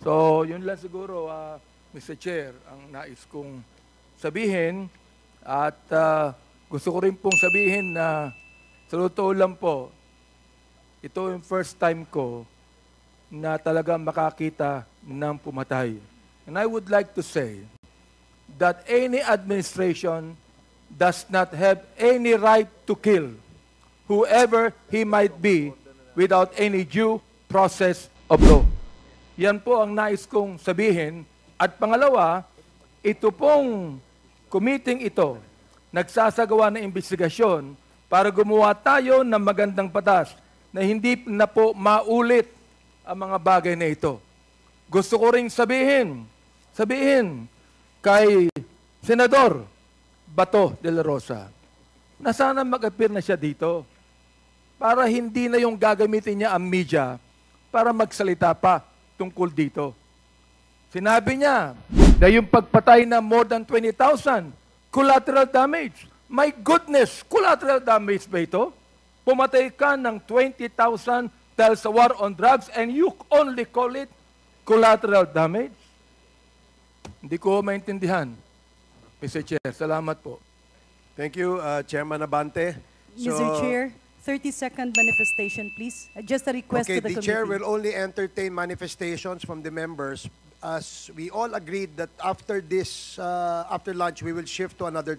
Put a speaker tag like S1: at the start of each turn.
S1: So, yun lang siguro, Mr. Chair, ang nais kong sabihin. At gusto ko rin pong sabihin na sa totoo lang po, ito yung first time ko na talagang makakita ng pumatay. And I would like to say that any administration does not have any right to kill whoever he might be without any due process of law. Yan po ang nais kong sabihin. At pangalawa, ito pong committee ito nagsasagawa ng investigasyon para gumawa tayo ng magandang batas na hindi na po maulit ang mga bagay na ito. Gusto ko ring sabihin kay Senador Bato de la Rosa na sana mag-appear na siya dito para hindi na yung gagamitin niya ang media para magsalita pa tungkol dito. Sinabi niya na yung pagpatay na more than 20,000, collateral damage. My goodness, collateral damage ba ito? Pumatay ka ng 20,000 dahil sa war on drugs and you only call it collateral damage? Hindi ko maintindihan. Mr. Chair, salamat po.
S2: Thank you, Chairman Abante.
S3: Mr. Chair, 30-second manifestation, please. Just a request
S2: Okay,
S3: to the
S2: the
S3: committee.
S2: Chair will only entertain manifestations from the members as we all agreed that after this, after lunch, we will shift to another